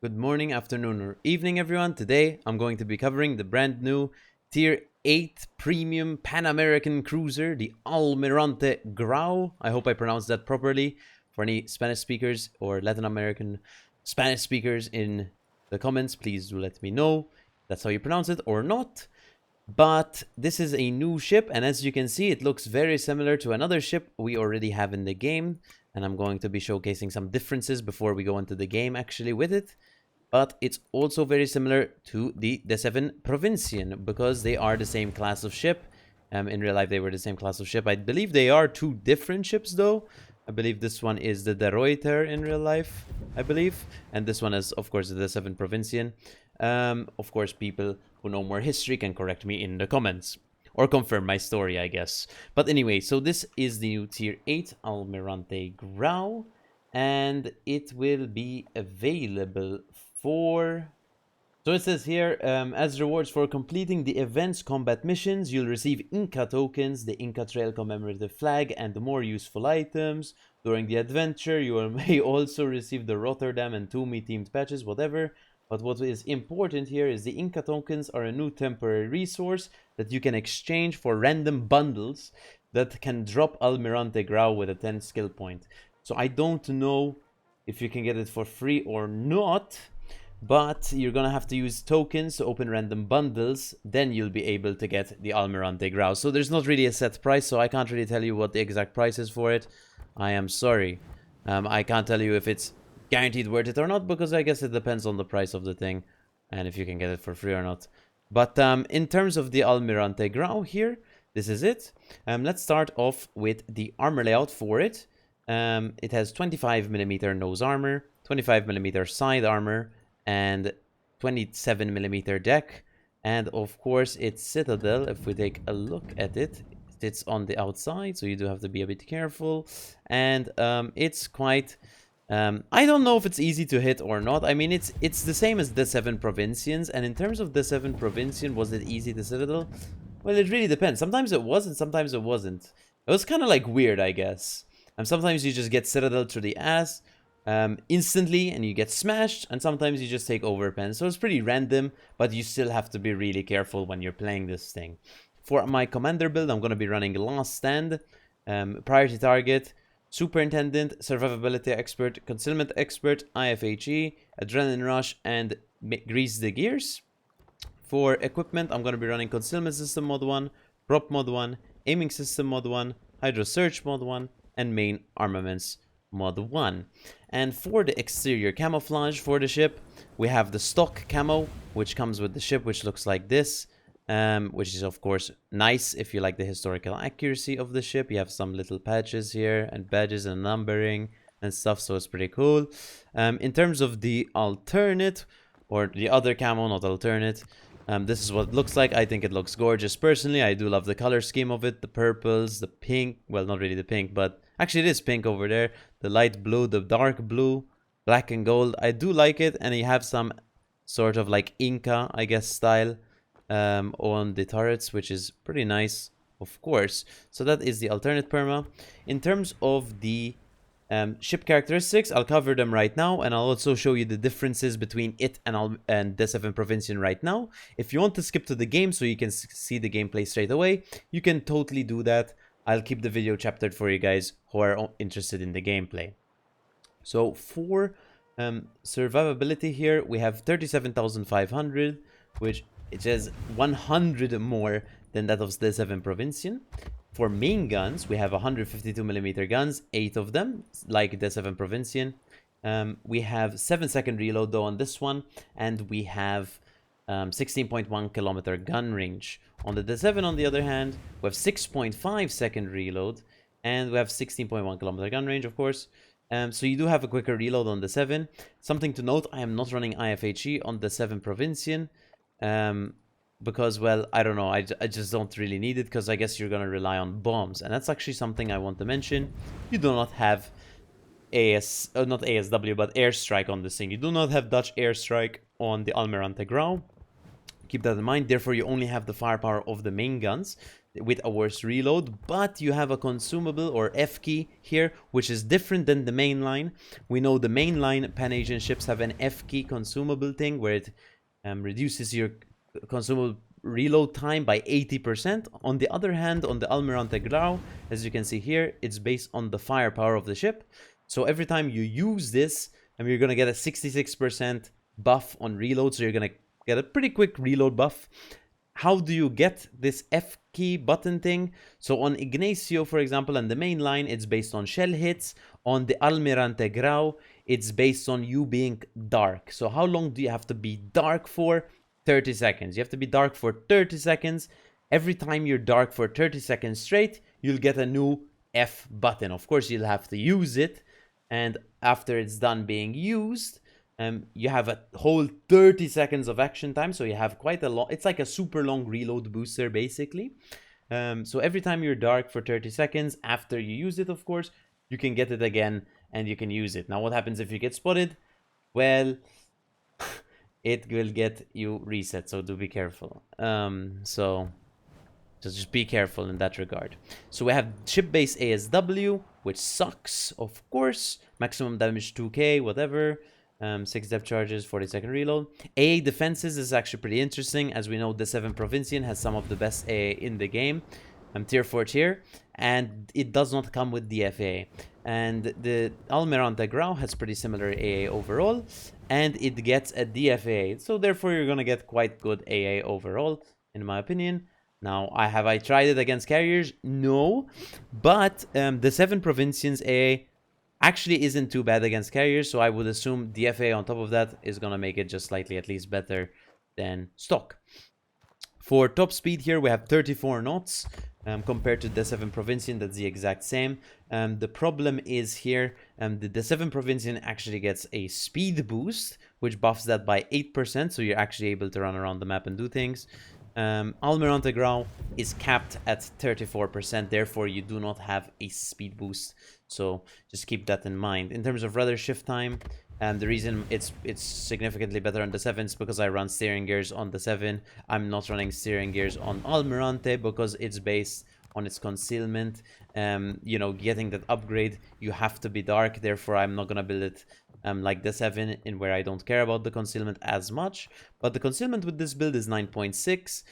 Good morning, afternoon, or evening, everyone. Today, I'm going to be covering the brand new Tier 8 Premium Pan-American Cruiser, the Almirante Grau. I hope I pronounced that properly. For any Spanish speakers or Latin American Spanish speakers in the comments, please do let me know that's how you pronounce it or not. But this is a new ship, and as you can see, it looks very similar to another ship we already have in the game. And I'm going to be showcasing some differences before we go into the game actually with it. But it's also very similar to the D7 Provincien because they are the same class of ship. In real life, they were the same class of ship. I believe they are two different ships though. I believe this one is the De Ruyter in real life, I believe. And this one is, of course, the D7 Provincien. Of course, people who know more history can correct me in the comments. Or confirm my story, I guess. But anyway, so this is the new Tier 8 Almirante Grau. And it will be available for... So it says here, as rewards for completing the event's combat missions, you'll receive Inca tokens, the Inca Trail commemorative flag, and more useful items. During the adventure, you may also receive the Rotterdam and Toomey themed patches, whatever. But what is important here is the Inca tokens are a new temporary resource that you can exchange for random bundles that can drop Almirante Grau with a 10 skill point. So I don't know if you can get it for free or not, but you're gonna have to use tokens to open random bundles, then you'll be able to get the Almirante Grau. So there's not really a set price, so I can't really tell you what the exact price is for it. I am sorry. I can't tell you if it's guaranteed worth it or not, because I guess it depends on the price of the thing and if you can get it for free or not. But in terms of the Almirante Grau here, this is it. Let's start off with the armor layout for it. It has 25mm nose armor, 25mm side armor, and 27mm deck. And of course its citadel, if we take a look at it, it's on the outside, so you do have to be a bit careful. And it's quite... I don't know if it's easy to hit or not. I mean, it's the same as the 7 Provinciens, and in terms of the 7 Provincien, was it easy to citadel? Well, it really depends. Sometimes it was, and sometimes it wasn't. It was kind of like weird, I guess. And sometimes you just get citadel to the ass instantly, and you get smashed, and sometimes you just take overpen. So it's pretty random, but you still have to be really careful when you're playing this thing. For my commander build, I'm going to be running Last Stand, Priority Target, Superintendent, Survivability Expert, Concealment Expert, IFHE, Adrenaline Rush, and Grease the Gears. For equipment, I'm going to be running Concealment System Mod 1, Prop Mod 1, Aiming System Mod 1, Hydro Search Mod 1, and Main Armaments Mod 1. And for the exterior camouflage for the ship, we have the stock camo, which comes with the ship, which looks like this. Which is of course nice if you like the historical accuracy of the ship. You have some little patches here and badges and numbering and stuff, so it's pretty cool. In terms of the alternate, or the other camo, not alternate, this is what it looks like. I think it looks gorgeous personally. I do love the color scheme of it, the purples, the pink, well, not really the pink, but actually it is pink over there, the light blue, the dark blue, black and gold. I do like it, and you have some sort of like Inca, I guess, style on the turrets, which is pretty nice, of course. So that is the alternate perma. In terms of the ship characteristics, I'll cover them right now, and I'll also show you the differences between it and the 7 Provincien right now. If you want to skip to the game so you can see the gameplay straight away, you can totally do that. I'll keep the video chaptered for you guys who are interested in the gameplay. So for survivability here, we have 37,500, which it is 100 more than that of the 7 Provincien. For main guns, we have 152mm guns, 8 of them, like the 7 Provincien. We have 7-second reload though on this one, and we have 16.1 kilometer gun range. On the D7, on the other hand, we have 6.5 second reload, and we have 16.1 kilometer gun range, of course. So you do have a quicker reload on the 7. Something to note, I am not running IFHE on the 7 Provincien. Because, well, I don't know, I just don't really need it, because I guess you're gonna rely on bombs, and that's actually something I want to mention. You do not have not ASW, but airstrike on this thing. You do not have Dutch airstrike on the Almirante Grau. Keep that in mind. Therefore, you only have the firepower of the main guns. with a worse reload, but you have a consumable or F key here, which is different than the main line. We know the main line Pan-Asian ships have an F key consumable thing where it reduces your consumable reload time by 80%. On the other hand, on the Almirante Grau, as you can see here, it's based on the firepower of the ship. So every time you use this, you're going to get a 66% buff on reload, so you're going to get a pretty quick reload buff. How do you get this F key button thing? So on Ignacio, for example, and the main line, it's based on shell hits. On the Almirante Grau, it's based on you being dark. So how long do you have to be dark for? 30 seconds. You have to be dark for 30 seconds. Every time you're dark for 30 seconds straight, you'll get a new F button. Of course, you'll have to use it. And after it's done being used, you have a whole 30 seconds of action time. So you have quite a long, it's like a super long reload booster, basically. So every time you're dark for 30 seconds, after you use it, of course, you can get it again and you can use it. Now, what happens if you get spotted? Well, it will get you reset, so do be careful. So just be careful in that regard. So we have ship base ASW, which sucks, of course. Maximum damage 2k, whatever. 6 depth charges, 40-second reload. AA defenses is actually pretty interesting. As we know, the 7 Provincien has some of the best AA in the game. Tier 4 tier. And it does not come with DFA. And the Almirante Grau has pretty similar AA overall. And it gets a DFA. So therefore, you're going to get quite good AA overall, in my opinion. Now, have I tried it against carriers? No. But the 7 Provinciens AA actually isn't too bad against carriers, so I would assume DFA on top of that is going to make it just slightly at least better than stock. For top speed here, we have 34 knots compared to the 7 Provincien, that's the exact same. The problem is here, the 7 Provincien actually gets a speed boost, which buffs that by 8%, so you're actually able to run around the map and do things. Almirante Grau is capped at 34%, therefore you do not have a speed boost. So just keep that in mind. In terms of rudder shift time, the reason it's significantly better on the 7 is because I run steering gears on the 7. I'm not running steering gears on Almirante because it's based on its concealment. You know, getting that upgrade, you have to be dark. Therefore, I'm not going to build it like the 7 in where I don't care about the concealment as much. But the concealment with this build is 9.6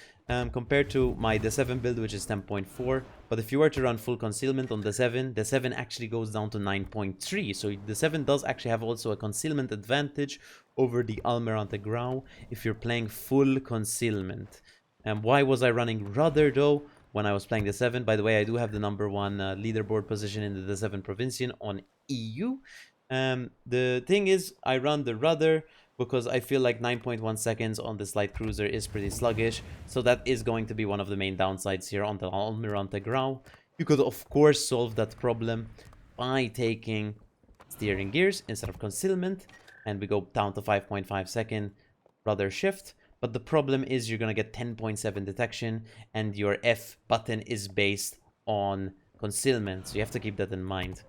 compared to the 7 build, which is 10.4. But if you were to run full concealment on the 7 actually goes down to 9.3. So the 7 does actually have also a concealment advantage over the Almirante Grau if you're playing full concealment. And why was I running rudder though when I was playing the 7? By the way, I do have the #1 leaderboard position in the 7 Provincien on EU. The thing is, I run the rudder because I feel like 9.1 seconds on this light cruiser is pretty sluggish. So that is going to be one of the main downsides here on the Almirante Grau. You could, of course, solve that problem by taking steering gears instead of concealment. And we go down to 5.5 second rudder shift. But the problem is you're going to get 10.7 detection and your F button is based on concealment. So you have to keep that in mind.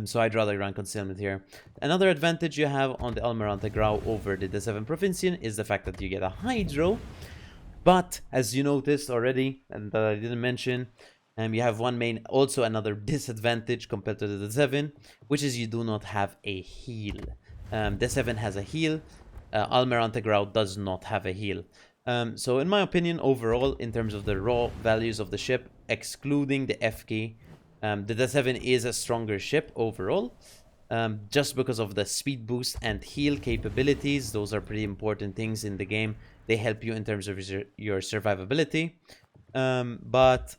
So I'd rather run concealment here. Another advantage you have on the Almirante Grau over the 7 Provincien is the fact that you get a hydro. But as you noticed already, and that I didn't mention, you have also another disadvantage compared to the 7, which is you do not have a heal. The 7 has a heal. Almirante Grau does not have a heal. So in my opinion, overall, in terms of the raw values of the ship, excluding the F key, the 7 is a stronger ship overall, just because of the speed boost and heal capabilities. Those are pretty important things in the game. They help you in terms of your survivability. But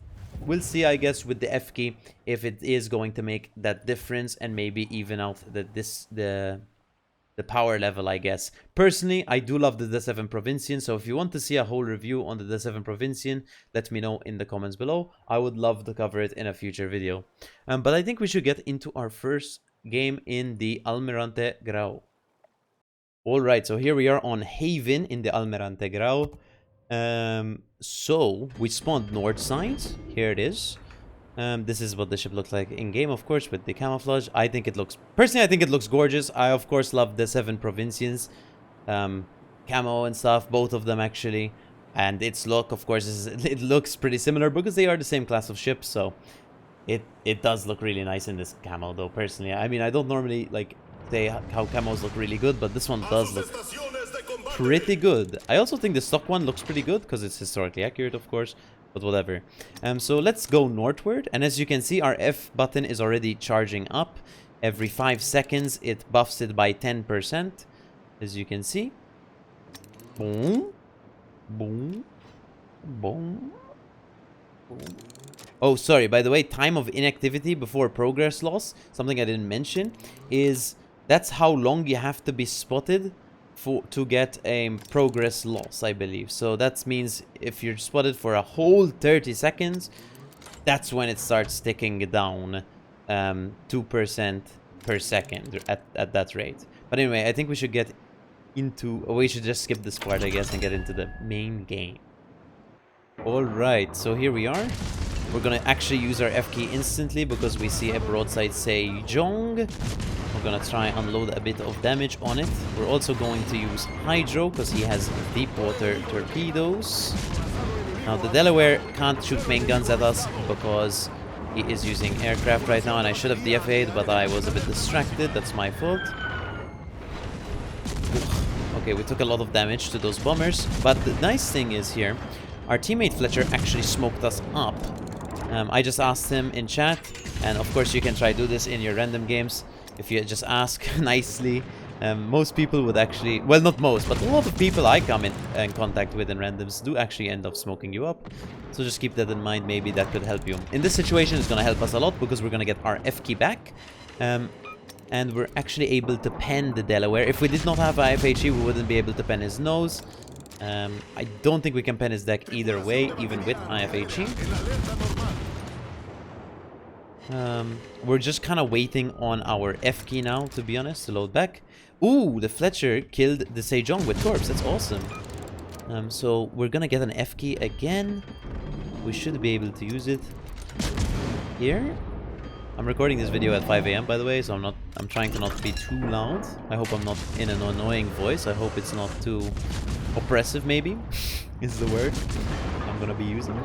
we'll see, I guess, with the F key, if it is going to make that difference and maybe even out the power level, I guess. Personally, I do love the 7 Provincien, so if you want to see a whole review on the 7 Provincien, let me know in the comments below. I would love to cover it in a future video. But I think we should get into our first game in the Almirante Grau. Alright, so here we are on Haven in the Almirante Grau. So, we spawned north side. Here it is. This is what the ship looks like in game, of course, with the camouflage. Personally, I think it looks gorgeous. I, of course, love the 7 Provinciens. Camo and stuff, both of them, actually. And its look, of course, it looks pretty similar because they are the same class of ships, so it does look really nice in this camo, though, personally. I mean, I don't normally, like, say how camos look really good, but this one does look pretty good. I also think the stock one looks pretty good because it's historically accurate, of course, but whatever. So let's go northward, and as you can see, our F button is already charging up. Every 5 seconds, it buffs it by 10%, as you can see. Boom. Boom. Boom. Boom. Oh, sorry, by the way, time of inactivity before progress loss, something I didn't mention, is that's how long you have to be spotted to get a progress loss, I believe. So that means if you're spotted for a whole 30 seconds, that's when it starts ticking down 2% per second at that rate. But anyway, I think we should get into... Oh, we should just skip this part, I guess, and get into the main game. Alright, so here we are. We're gonna actually use our F key instantly because we see a broadside Sejong. We're gonna try and unload a bit of damage on it. We're also going to use Hydro because he has deep water torpedoes. Now the Delaware can't shoot main guns at us because he is using aircraft right now, and I should have DFA'd, but I was a bit distracted. That's my fault. Okay, we took a lot of damage to those bombers, but the nice thing is here, our teammate Fletcher actually smoked us up. I just asked him in chat, and of course you can try do this in your random games. If you just ask nicely, most people would actually, well, not most, but a lot of people I come in contact with in randoms do actually end up smoking you up. So just keep that in mind, maybe that could help you. In this situation, it's going to help us a lot because we're going to get our F key back. And we're actually able to pen the Delaware. If we did not have IFHE, we wouldn't be able to pen his nose. I don't think we can pen his deck either way, even with IFHE. We're just kind of waiting on our F key now, to be honest, to load back. Ooh, the Fletcher killed the Sejong with Torps. That's awesome. So we're gonna get an F key again. We should be able to use it here. I'm recording this video at 5 AM, by the way, so I'm trying to not be too loud. I hope I'm not in an annoying voice. I hope it's not too oppressive, maybe, is the word I'm gonna be using.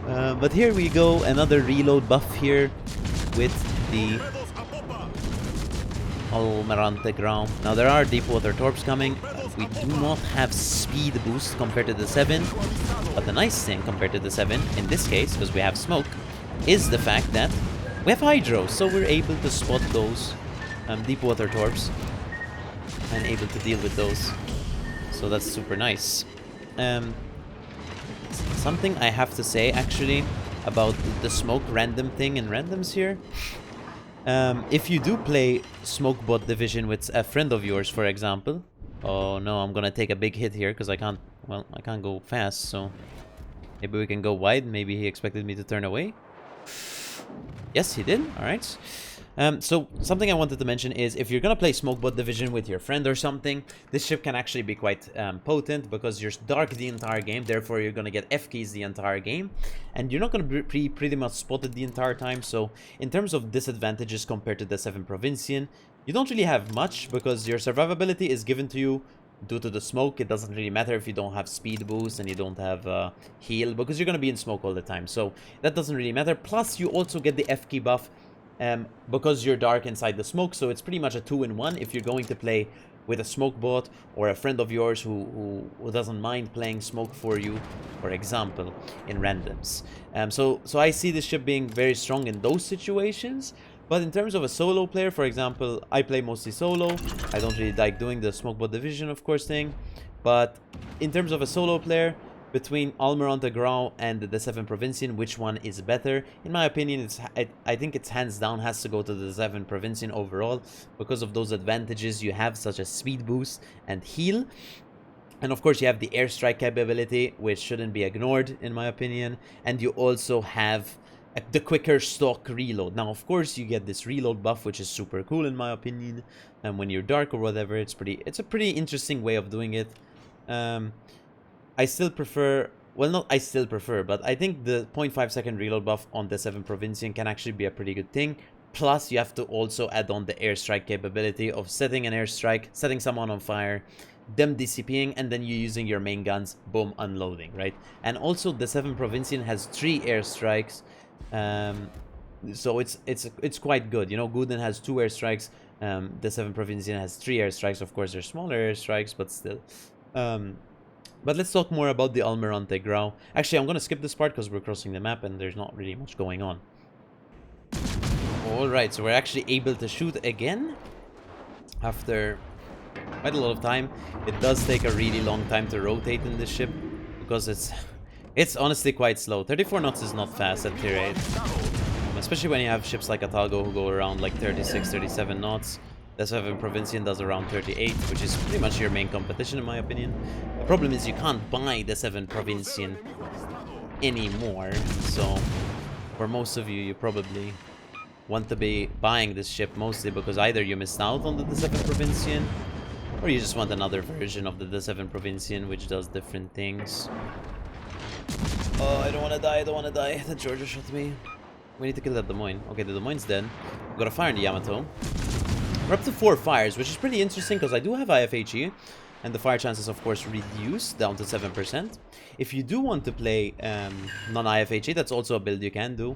But here we go, another reload buff here with the Almirante Grau. Now there are deep water torps coming. We do not have speed boost compared to the 7, but the nice thing compared to the 7, in this case, because we have smoke, is the fact that we have Hydro, so we're able to spot those deep water torps and able to deal with those. So that's super nice. Something I have to say actually about the smoke random thing in randoms here. If you do play smoke bot division with a friend of yours, for example. Oh no, I'm gonna take a big hit here because I can't go fast, so maybe we can go wide. Maybe he expected me to turn away. Yes, he did. All right. So something I wanted to mention is if you're gonna play smoke bot division with your friend or something, this ship can actually be quite potent because you're dark the entire game. Therefore, you're gonna get F keys the entire game, and you're not gonna be pretty much spotted the entire time. So in terms of disadvantages compared to the 7 Provincien, you don't really have much because your survivability is given to you due to the smoke. It doesn't really matter if you don't have speed boost and you don't have heal because you're gonna be in smoke all the time. So that doesn't really matter. Plus, you also get the F key buff. Because you're dark inside the smoke, so it's pretty much a 2-in-1 if you're going to play with a smoke bot or a friend of yours who doesn't mind playing smoke for you, for example, in randoms. So I see this ship being very strong in those situations. But in terms of a solo player, for example, I play mostly solo. I don't really like doing the smoke bot division, of course, thing. But in terms of a solo player, between Almirante Grau and the 7 Provincien, which one is better? In my opinion, I think it's hands down has to go to the 7 Provincien overall because of those advantages you have, such as speed boost and heal. And of course, you have the airstrike capability, which shouldn't be ignored, in my opinion. And you also have the quicker stock reload. Now, of course, you get this reload buff, which is super cool, in my opinion. And when you're dark or whatever, it's a pretty interesting way of doing it. I still prefer, well, not I still prefer, but I think the 0.5 second reload buff on the 7 Provincien can actually be a pretty good thing. Plus, you have to also add on the airstrike capability of setting an airstrike, setting someone on fire, them DCPing, and then you using your main guns, boom, unloading, right? And also the 7 Provincien has 3 airstrikes, so it's quite good. You know, Guden has 2 airstrikes, the 7 Provincien has 3 airstrikes. Of course, they're smaller airstrikes, but still. But let's talk more about the Almirante Grau. Actually, I'm gonna skip this part because we're crossing the map and there's not really much going on. Alright, so we're actually able to shoot again after quite a lot of time. It does take a really long time to rotate in this ship because it's honestly quite slow. 34 knots is not fast at tier 8. Especially when you have ships like Atago who go around like 36, 37 knots. The 7 Provincien does around 38, which is pretty much your main competition in my opinion. The problem is you can't buy the 7 Provincien anymore, so for most of you, you probably want to be buying this ship mostly because either you missed out on the D7 Provincien, or you just want another version of the D7 Provincien which does different things. Oh, I don't want to die, I don't want to die. The Georgia shot me. We need to kill that Des Moines. Okay, the Des Moines dead. We've got a fire in the Yamato. We're up to 4 fires, which is pretty interesting because I do have IFHE, and the fire chances, of course, reduced down to 7%. If you do want to play non-IFHE, that's also a build you can do.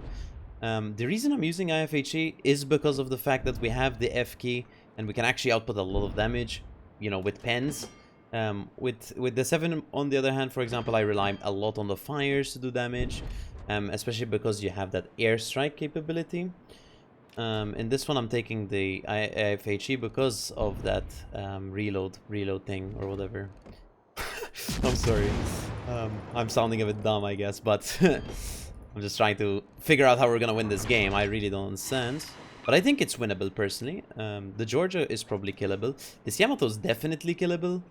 The reason I'm using IFHE is because of the fact that we have the F key and we can actually output a lot of damage, you know, with pens. With the 7, on the other hand, for example, I rely a lot on the fires to do damage, especially because you have that airstrike capability. In this one, I'm taking the IFHE because of that reload thing or whatever. I'm sorry. I'm sounding a bit dumb, I guess, but I'm just trying to figure out how we're gonna win this game. I really don't understand. But I think it's winnable, personally. The Georgia is probably killable. This Yamato is definitely killable.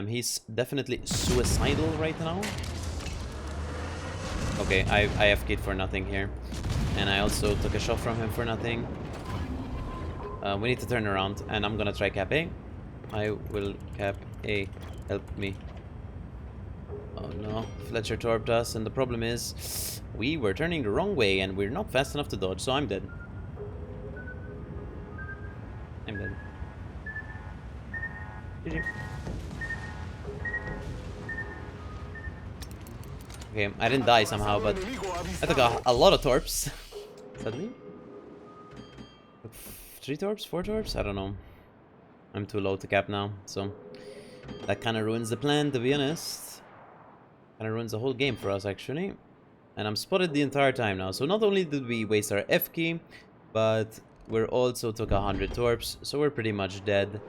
He's definitely suicidal right now. Okay, I AFK'd for nothing here. And I also took a shot from him for nothing. We need to turn around, and I'm gonna try cap A. I will cap A. Help me. Oh no, Fletcher torped us, and the problem is we were turning the wrong way and we're not fast enough to dodge, so I'm dead. I'm dead. GG. Okay, I didn't die somehow, but I took a lot of torps. Suddenly? 3 torps? 4 torps? I don't know. I'm too low to cap now, so that kind of ruins the plan, to be honest. Kind of ruins the whole game for us, actually. And I'm spotted the entire time now. So not only did we waste our F key, but we also took 100 torps, so we're pretty much dead.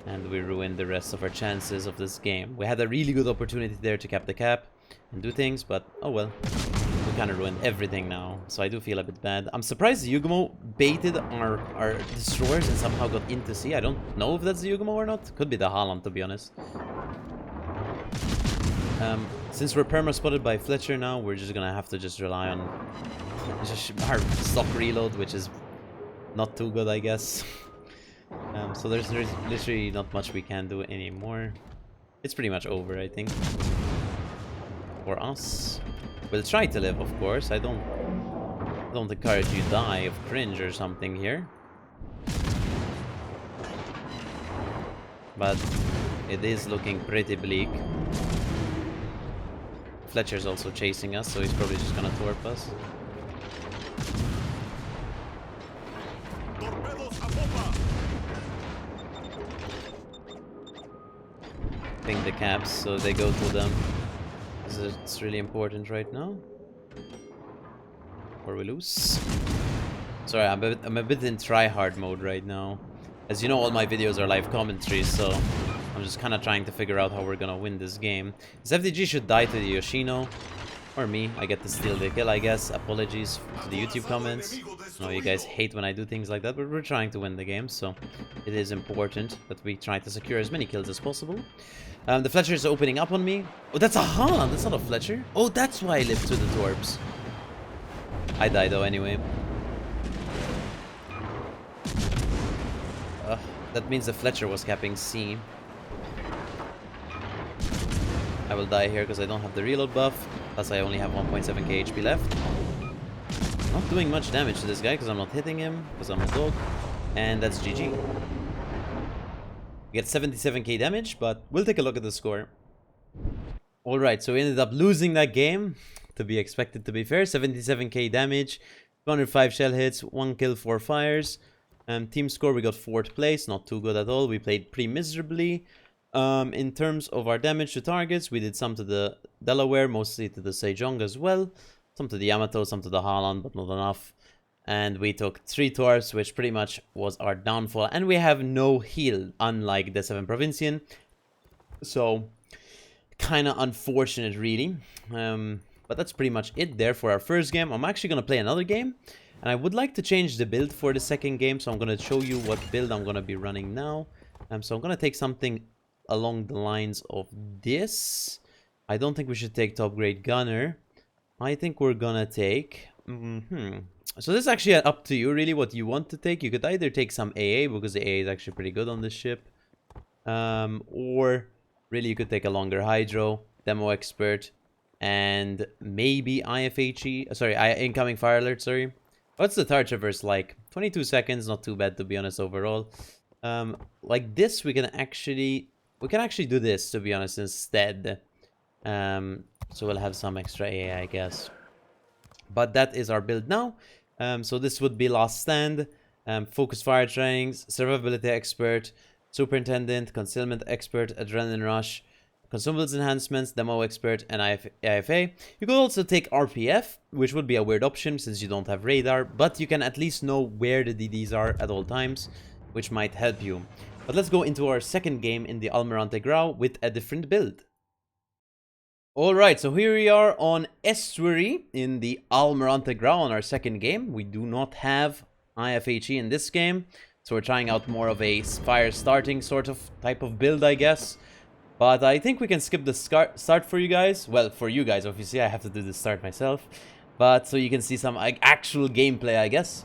And we ruined the rest of our chances of this game. We had a really good opportunity there to cap the cap and do things, but oh well. We kind of ruined everything now, so I do feel a bit bad. I'm surprised Yugumo baited our destroyers and somehow got into sea. I don't know if that's the Yugumo or not. Could be the Haaland, to be honest. Since we're perma-spotted by Fletcher now, we're just gonna have to just rely on our stock reload, which is not too good, I guess. So there's literally not much we can do anymore. It's pretty much over, I think. For us. We'll try to live, of course. I don't encourage you to die of cringe or something here. But it is looking pretty bleak. Fletcher's also chasing us, so he's probably just gonna torp us. Ping the caps so they go to them. It's really important right now. Or we lose. Sorry, I'm a bit in try-hard mode right now. As you know, all my videos are live commentaries, so I'm just kind of trying to figure out how we're gonna win this game. This FDG should die to the Yoshino. Or me. I get to steal the kill, I guess. Apologies to the YouTube comments. I know you guys hate when I do things like that, but we're trying to win the game, so it is important that we try to secure as many kills as possible. The Fletcher is opening up on me. Oh, that's a Haaland. That's not a Fletcher. Oh, that's why I lived through the torps. I die though anyway. That means the Fletcher was capping C. I will die here because I don't have the reload buff. Plus I only have 1.7k HP left. Not doing much damage to this guy because I'm not hitting him. Because I'm a dog. And that's GG. We get 77k damage, but we'll take a look at the score. Alright, so we ended up losing that game. To be expected, to be fair. 77k damage, 205 shell hits, 1 kill, 4 fires. Team score, we got 4th place. Not too good at all. We played pretty miserably. In terms of our damage to targets, we did some to the Delaware, mostly to the Sejong as well. Some to the Yamato, some to the Haaland, but not enough. And we took 3 torps, which pretty much was our downfall. And we have no heal, unlike the 7 Provincien. So, kind of unfortunate, really. But that's pretty much it there for our first game. I'm actually going to play another game. And I would like to change the build for the second game. So I'm going to show you what build I'm going to be running now. So I'm going to take something along the lines of this. I don't think we should take top grade gunner. I think we're going to take... So this is actually up to you, really, what you want to take. You could either take some AA, because the AA is actually pretty good on this ship. Or really you could take a longer hydro, demo expert, and maybe IFHE. Sorry, incoming fire alert, sorry. What's the third traverse like? 22 seconds, not too bad, to be honest, overall. Like this, we can actually do this, to be honest, instead. So we'll have some extra AA, I guess. But that is our build now. So this would be last stand, focus fire trainings, survivability expert, superintendent, concealment expert, adrenaline rush, consumables enhancements, demo expert, and IFA. You could also take RPF, which would be a weird option since you don't have radar, but you can at least know where the DDs are at all times, which might help you. But let's go into our second game in the Almirante Grau with a different build. Alright, so here we are on Estuary in the Almirante Grau on our second game. We do not have IFHE in this game, so we're trying out more of a fire starting sort of type of build, I guess. But I think we can skip the start for you guys. Well, for you guys, obviously, I have to do the start myself. But so you can see some actual gameplay, I guess.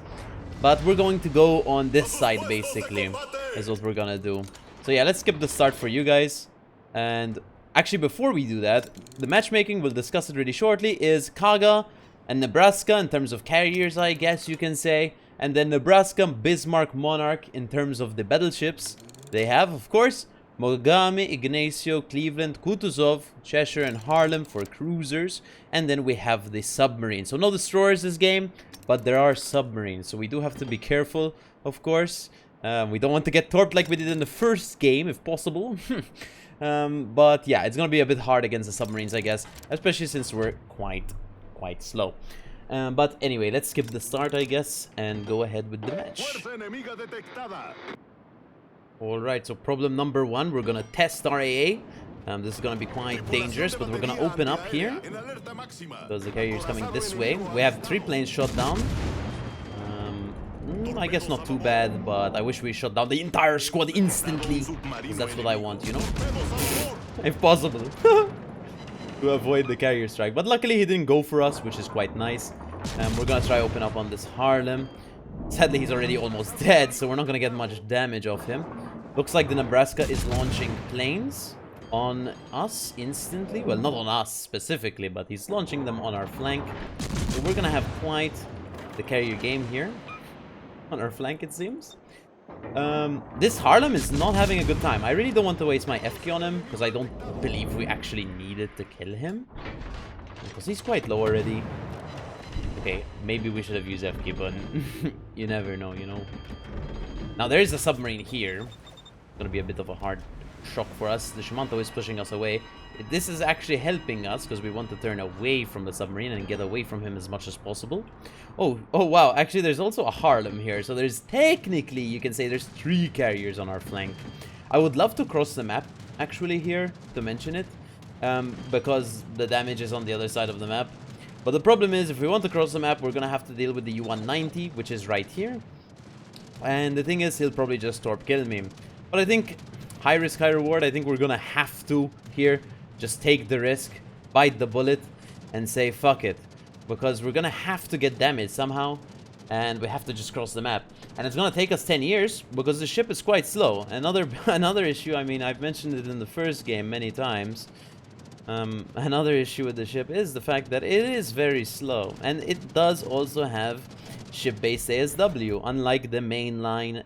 But we're going to go on this side, basically, is what we're gonna do. So yeah, let's skip the start for you guys. And... actually, before we do that, the matchmaking, we'll discuss it really shortly, is Kaga and Nebraska in terms of carriers, I guess you can say. And then Nebraska, Bismarck, Monarch in terms of the battleships. They have, of course, Mogami, Ignacio, Cleveland, Kutuzov, Cheshire, and Harlem for cruisers. And then we have the submarines. So no destroyers this game, but there are submarines. So we do have to be careful, of course. We don't want to get torped like we did in the first game, if possible. But yeah, it's gonna be a bit hard against the submarines, I guess, especially since we're quite slow. But anyway, let's skip the start, I guess, and go ahead with the match. Alright, so problem number 1, we're gonna test our AA. This is gonna be quite dangerous, but we're gonna open up here because the carrier is coming this way. We have 3 planes shot down. I guess not too bad, but I wish we shot down the entire squad instantly, because that's what I want, you know? If possible. To avoid the carrier strike. But luckily he didn't go for us, which is quite nice. We're gonna try open up on this Harlem. Sadly, he's already almost dead, so we're not gonna get much damage off him. Looks like the Nebraska is launching planes on us instantly. Well, not on us specifically, but he's launching them on our flank. So we're gonna have quite the carrier game here. On our flank, it seems. This Harlem is not having a good time. I really don't want to waste my FK on him, because I don't believe we actually needed to kill him. Because he's quite low already. Okay, maybe we should have used FK, but you never know, you know. Now, there is a submarine here. It's gonna be a bit of a hard shock for us. The Shimanto is pushing us away. This is actually helping us, because we want to turn away from the submarine and get away from him as much as possible. Oh wow, actually there's also a Harlem here, so there's technically, you can say there's 3 carriers on our flank. I would love to cross the map, actually, here, to mention it, because the damage is on the other side of the map. But the problem is, if we want to cross the map, we're gonna have to deal with the U-190, which is right here. And the thing is, he'll probably just torp kill me. But I think, high risk, high reward, I think we're gonna have to, here, just take the risk, bite the bullet, and say fuck it. Because we're gonna have to get damage somehow, and we have to just cross the map. And it's gonna take us 10 years, because the ship is quite slow. Another issue, I mean, I've mentioned it in the first game many times. Another issue with the ship is the fact that it is very slow. And it does also have ship-based ASW, unlike the mainline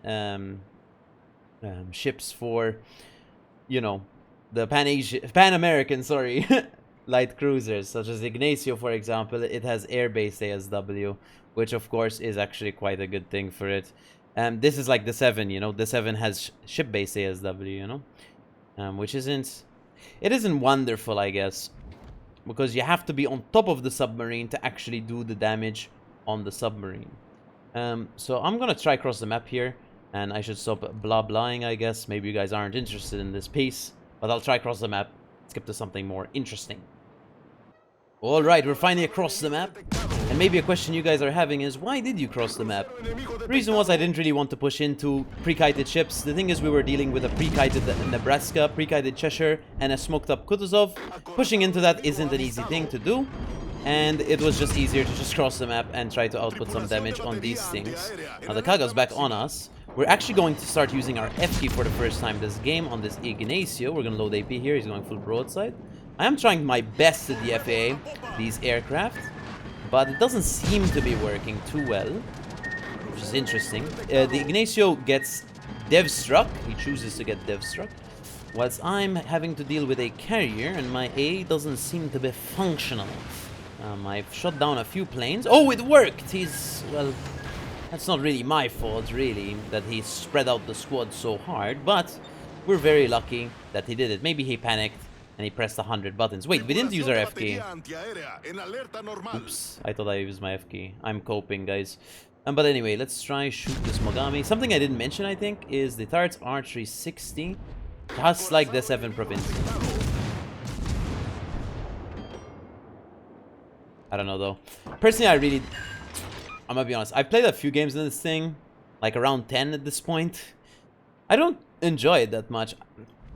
ships for, you know, the Pan-American, sorry, light cruisers, such as Ignacio, for example. It has air-based ASW, which of course is actually quite a good thing for it. This is like the 7, you know, the 7 has ship-based ASW, you know, which isn't, it isn't wonderful, I guess, because you have to be on top of the submarine to actually do the damage on the submarine. So I'm gonna try cross the map here, and I should stop blah-blahing, I guess. Maybe you guys aren't interested in this piece, but I'll try cross the map, skip to something more interesting. Alright, we're finally across the map. And maybe a question you guys are having is, why did you cross the map? The reason was I didn't really want to push into pre-kited ships. The thing is, we were dealing with a pre-kited Nebraska, pre-kited Cheshire, and a smoked-up Kutuzov. Pushing into that isn't an easy thing to do, and it was just easier to just cross the map and try to output some damage on these things. Now the Kaga's back on us. We're actually going to start using our F key for the first time this game on this Ignacio. We're going to load AP here. He's going full broadside. I am trying my best to DFA these aircraft, but it doesn't seem to be working too well, which is interesting. The Ignacio gets dev struck. He chooses to get dev struck, whilst I'm having to deal with a carrier, and my A doesn't seem to be functional. I've shot down a few planes. Oh, it worked! He's, well, that's not really my fault, really, that he spread out the squad so hard, but we're very lucky that he did it. Maybe he panicked and he pressed 100 buttons. Wait, we didn't use our F key. Oops, I thought I used my F key. I'm coping, guys. But anyway, let's try shoot this Mogami. Something I didn't mention, I think, is the turrets are 360, just like the 7 Provincien. I don't know, though. Personally, I'm gonna be honest, I've played a few games in this thing, like around 10 at this point. I don't enjoy it that much.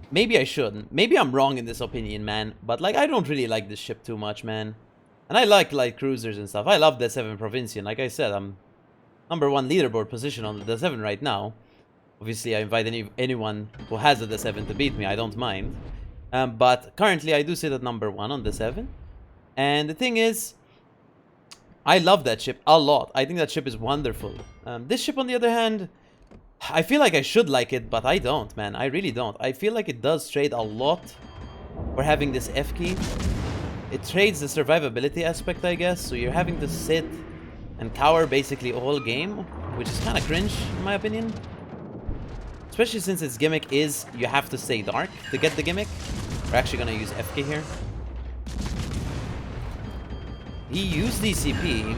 Maybe I shouldn't. Maybe I'm wrong in this opinion, man. But, like, I don't really like this ship too much, man. And I like light cruisers and stuff. I love the 7 Provincien. Like I said, I'm #1 leaderboard position on the 7 right now. Obviously, I invite anyone who has the 7 to beat me. I don't mind. But currently, I do sit at #1 on the 7. And the thing is, I love that ship a lot. I think that ship is wonderful. This ship, on the other hand, I feel like I should like it, but I don't, man. I really don't. I feel like it does trade a lot for having this F key. It trades the survivability aspect, I guess. So you're having to sit and cower basically all game, which is kind of cringe, in my opinion. Especially since its gimmick is you have to stay dark to get the gimmick. We're actually going to use FK here. He used DCP,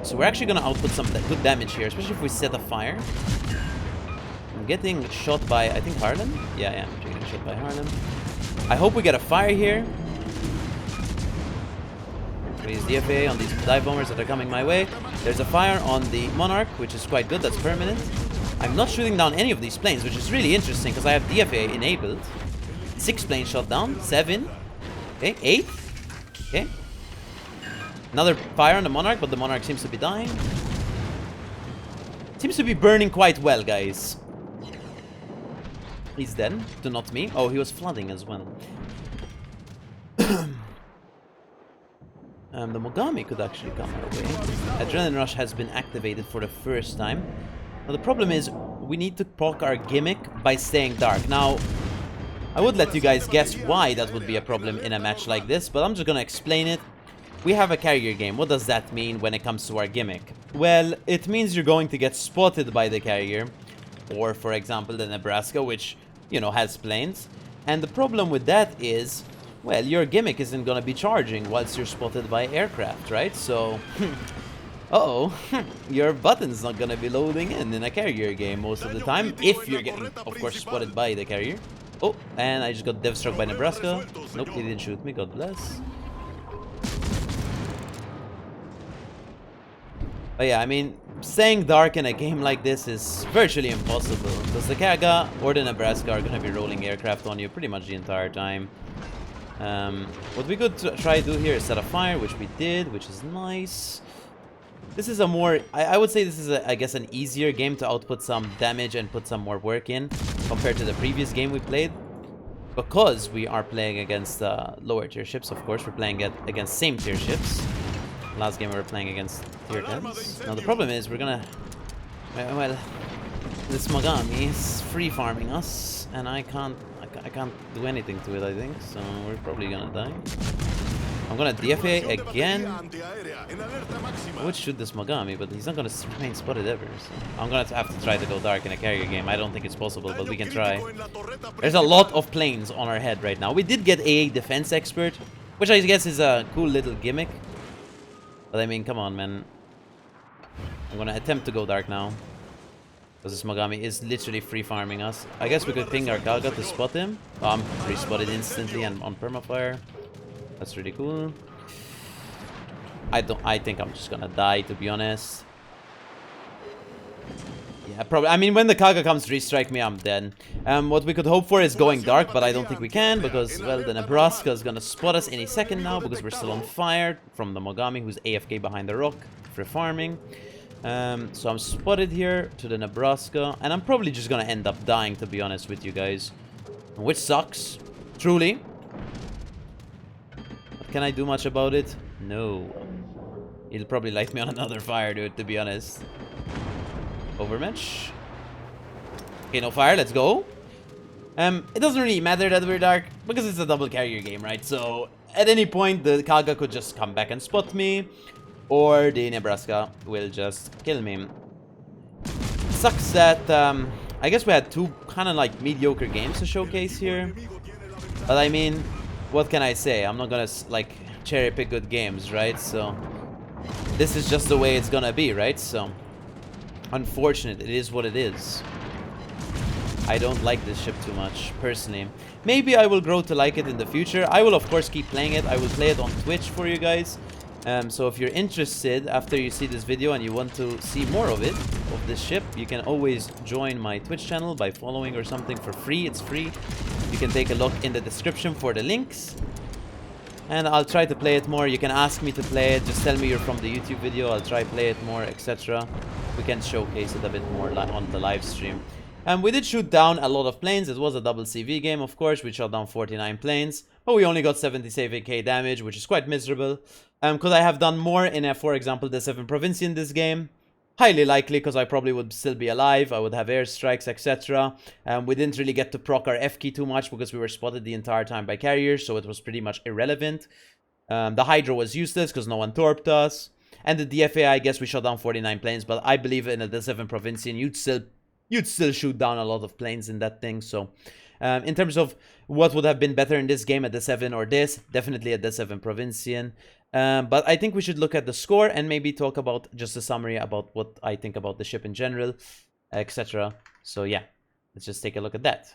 so we're actually going to output some good damage here, especially if we set a fire. I'm getting shot by, I think, Harlem? Yeah, I'm getting shot by Harlem. I hope we get a fire here. Please DFA on these dive bombers that are coming my way. There's a fire on the Monarch, which is quite good. That's permanent. I'm not shooting down any of these planes, which is really interesting because I have DFA enabled. 6 planes shot down. 7. Okay, 8. Okay. Another fire on the Monarch, but the Monarch seems to be dying. Seems to be burning quite well, guys. He's dead. To not me. Oh, he was flooding as well. The Mogami could actually come our way. Adrenaline Rush has been activated for the first time. Now, the problem is we need to proc our gimmick by staying dark. Now, I would let you guys guess why that would be a problem in a match like this, but I'm just gonna explain it. We have a carrier game. What does that mean when it comes to our gimmick? Well, it means you're going to get spotted by the carrier, or for example the Nebraska, which, you know, has planes. And the problem with that is, well, your gimmick isn't gonna be charging whilst you're spotted by aircraft, right? So, your button's not gonna be loading in a carrier game most of the time, if you're getting, of course, spotted by the carrier. Oh, and I just got dev struck by Nebraska. Nope, he didn't shoot me, God bless. But yeah, I mean, staying dark in a game like this is virtually impossible, because the Kaga or the Nebraska are going to be rolling aircraft on you pretty much the entire time. What we could try to do here is set a fire, which we did, which is nice. This is a more, I would say this is, I guess, an easier game to output some damage and put some more work in compared to the previous game we played. Because we are playing against lower tier ships, of course. We're playing against same tier ships. Last game we were playing against tier 10s. Now the problem is we're gonna... Well, This Mogami is free farming us, and I can't do anything to it, I think, so we're probably gonna die. I'm gonna DFA again. I would shoot this Mogami, but he's not gonna remain spotted ever, so I'm gonna have to try to go dark in a carrier game. I don't think it's possible, but we can try. There's a lot of planes on our head right now. We did get a defense expert, which I guess is a cool little gimmick. But I mean, come on, man. I'm gonna attempt to go dark now. Because this Mogami is literally free farming us. I guess we could ping our Gaga to spot him. Oh, I'm re-spotted instantly and on permafire. That's really cool. I think I'm just gonna die, to be honest. Yeah, probably. I mean, when the Kaga comes to restrike me, I'm dead. What we could hope for is going dark, but I don't think we can because, well, the Nebraska is gonna spot us any second now because we're still on fire from the Mogami, who's AFK behind the rock for farming. So I'm spotted here to the Nebraska, and I'm probably just gonna end up dying, to be honest with you guys, which sucks, truly. But can I do much about it? No. He'll probably light me on another fire, dude, to be honest. Overmatch. Okay, no fire, let's go. It doesn't really matter that we're dark, because it's a double carrier game, right? So, at any point, the Kaga could just come back and spot me, or the Nebraska will just kill me. Sucks that, I guess we had two kind of like mediocre games to showcase here. But I mean, what can I say? I'm not gonna like cherry pick good games, right? So, this is just the way it's gonna be, right? So, unfortunate, it is what it is. I don't like this ship too much, personally. Maybe I will grow to like it in the future. I will, of course, keep playing it. I will play it on Twitch for you guys. So if you're interested, after you see this video and you want to see more of it, of this ship, you can always join my Twitch channel by following or something for free. It's free. You can take a look in the description for the links. And I'll try to play it more. You can ask me to play it. Just tell me you're from the YouTube video. I'll try play it more, etc. We can showcase it a bit more on the live stream. We did shoot down a lot of planes. It was a double CV game, of course. We shot down 49 planes. But we only got 77k damage, which is quite miserable. Could I have done more in, for example, the 7 Provincien this game? Highly likely, because I probably would still be alive. I would have airstrikes, etc. We didn't really get to proc our F key too much because we were spotted the entire time by carriers, so it was pretty much irrelevant. The Hydra was useless because no one torped us. And the DFA, I guess we shot down 49 planes, but I believe in the 7 Provincien, you'd still shoot down a lot of planes in that thing. So, in terms of what would have been better in this game at the 7 or this, definitely at the 7 Provincien. But I think we should look at the score and maybe talk about just a summary about what I think about the ship in general, etc. So yeah, let's just take a look at that.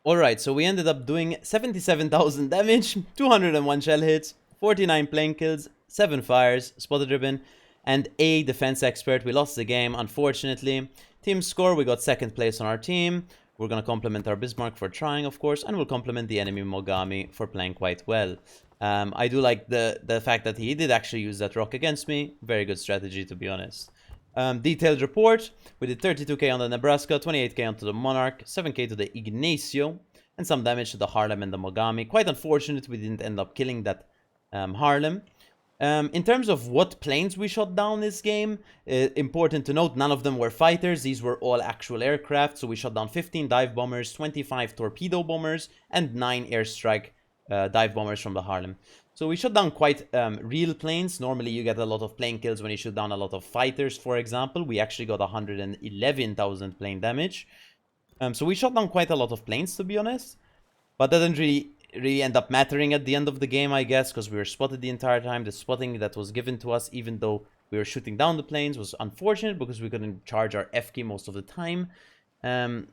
Alright, so we ended up doing 77,000 damage, 201 shell hits, 49 plane kills, 7 fires, spotted ribbon, and a defense expert. We lost the game, unfortunately. Team score, we got 2nd place on our team. We're going to compliment our Bismarck for trying, of course, and we'll compliment the enemy Mogami for playing quite well. I do like the fact that he did actually use that rock against me. Very good strategy, to be honest. Detailed report. We did 32k on the Nebraska, 28k onto the Monarch, 7k to the Ignacio, and some damage to the Harlem and the Mogami. Quite unfortunate we didn't end up killing that Harlem. In terms of what planes we shot down this game, important to note, none of them were fighters. These were all actual aircraft. So we shot down 15 dive bombers, 25 torpedo bombers, and 9 airstrike dive bombers from the Harlem. So we shot down quite real planes. Normally you get a lot of plane kills when you shoot down a lot of fighters, for example. We actually got 111,000 plane damage. So we shot down quite a lot of planes, to be honest. But that didn't really end up mattering at the end of the game, I guess, because we were spotted the entire time. The spotting that was given to us, even though we were shooting down the planes, was unfortunate because we couldn't charge our F key most of the time,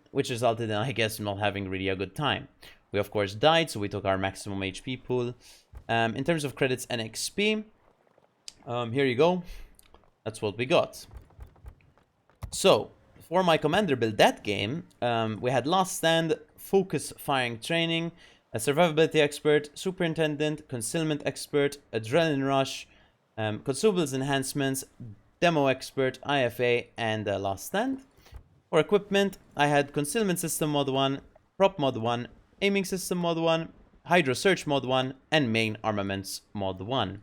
which resulted in, I guess, not having really a good time. We, of course, died, so we took our maximum HP pool. In terms of credits and XP, here you go. That's what we got. So, for my commander build that game, we had Last Stand, Focus Firing Training, a Survivability Expert, Superintendent, Concealment Expert, Adrenaline Rush, Consumables Enhancements, Demo Expert, IFA, and Last Stand. For equipment, I had Concealment System Mod 1, Prop Mod 1, Aiming System Mod 1, Hydro Search Mod 1, and Main Armaments Mod 1.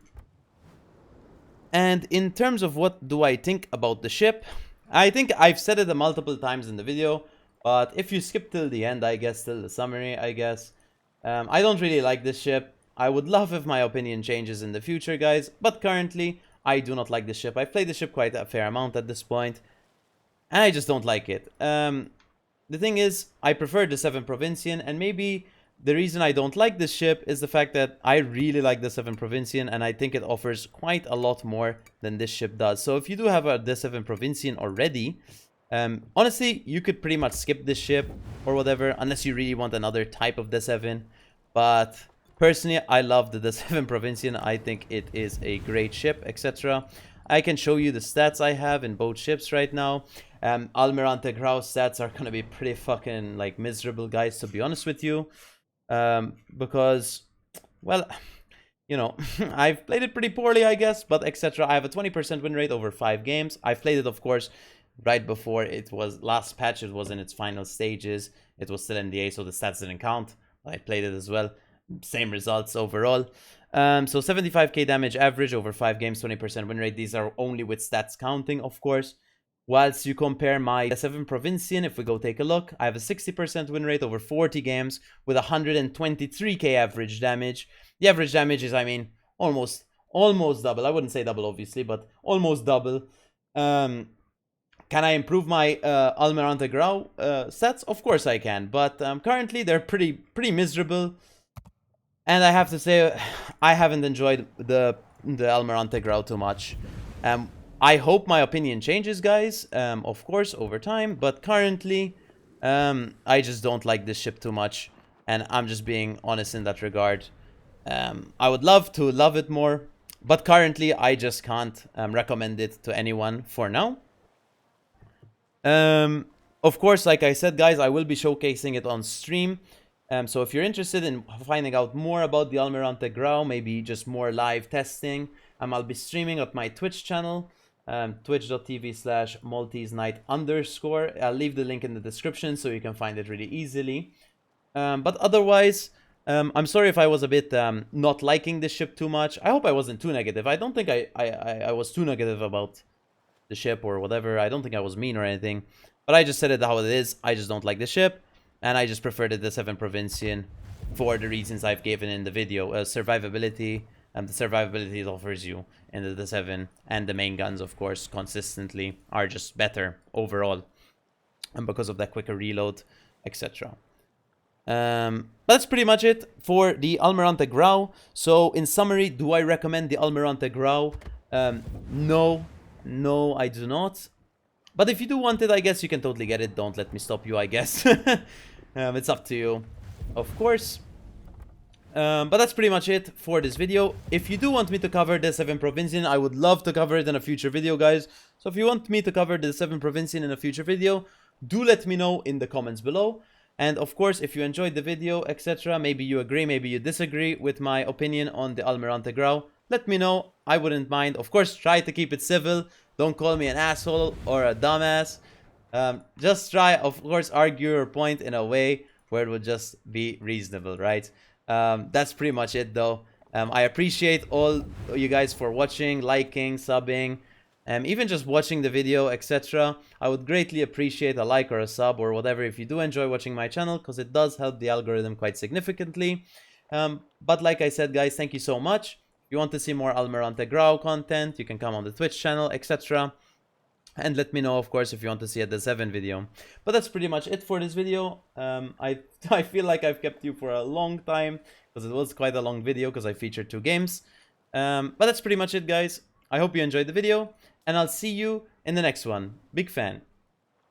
And in terms of what do I think about the ship, I think I've said it multiple times in the video, but if you skip till the end, I guess, till the summary, I guess. I don't really like this ship. I would love if my opinion changes in the future, guys, but currently, I do not like this ship. I've played the ship quite a fair amount at this point, and I just don't like it. The thing is, I prefer the 7 Provincian, and maybe the reason I don't like this ship is the fact that I really like the 7 Provincian, and I think it offers quite a lot more than this ship does. So if you do have a the 7 Provincian already, honestly, you could pretty much skip this ship or whatever, unless you really want another type of the 7. But personally, I love the 7 Provincian. I think it is a great ship, etc. I can show you the stats I have in both ships right now. Almirante Grau stats are gonna be pretty fucking like miserable, guys, to be honest with you. Because, well, you know, I've played it pretty poorly, I guess, but etc. I have a 20% win rate over 5 games. I've played it, of course, right before it was last patch. It was in its final stages. It was still NDA, so the stats didn't count. I played it as well. Same results overall. So 75k damage average over 5 games, 20% win rate. These are only with stats counting, of course. Whilst you compare my 7 Provincian, if we go take a look, I have a 60% win rate over 40 games with 123k average damage. The average damage is, I mean, almost double. I wouldn't say double, obviously, but almost double. Can I improve my Almirante Grau stats? Of course I can, but currently they're pretty miserable. And I have to say, I haven't enjoyed the Almirante Grau too much. I hope my opinion changes, guys, of course, over time. But currently, I just don't like this ship too much. And I'm just being honest in that regard. I would love to love it more. But currently, I just can't recommend it to anyone for now. Of course, like I said, guys, I will be showcasing it on stream. So if you're interested in finding out more about the Almirante Grau, maybe just more live testing, I'll be streaming at my Twitch channel. Twitch.tv/MalteseKnight_. I'll leave the link in the description so you can find it really easily. But otherwise, I'm sorry if I was a bit not liking this ship too much. I hope I wasn't too negative. I don't think I was too negative about the ship or whatever. I don't think I was mean or anything. But I just said it how it is. I just don't like the ship. And I just preferred the 7 Provincian for the reasons I've given in the video. Survivability. The survivability it offers you in the 7 and the main guns, of course, consistently are just better overall, and because of that quicker reload, etc. That's pretty much it for the Almirante Grau. So in summary, do I recommend the Almirante Grau? No, I do not. But if you do want it, I guess you can totally get it. Don't let me stop you, I guess. It's up to you, of course. But that's pretty much it for this video. If you do want me to cover the 7 Provincian, I would love to cover it in a future video, guys. So if you want me to cover the 7 Provincian in a future video, do let me know in the comments below. And of course, if you enjoyed the video, etc., maybe you agree, maybe you disagree with my opinion on the Almirante Grau, let me know. I wouldn't mind. Of course, try to keep it civil. Don't call me an asshole or a dumbass. Just try, of course, argue your point in a way where it would just be reasonable, right? That's pretty much it, though. I appreciate all you guys for watching, liking, subbing, even just watching the video, etc. I would greatly appreciate a like or a sub or whatever if you do enjoy watching my channel, because it does help the algorithm quite significantly. But like I said, guys, thank you so much. If you want to see more Almirante Grau content, you can come on the Twitch channel, etc. And let me know, of course, if you want to see a the 7 video. But that's pretty much it for this video. I feel like I've kept you for a long time, because it was quite a long video, because I featured 2 games. But that's pretty much it, guys. I hope you enjoyed the video, and I'll see you in the next one. Big fan.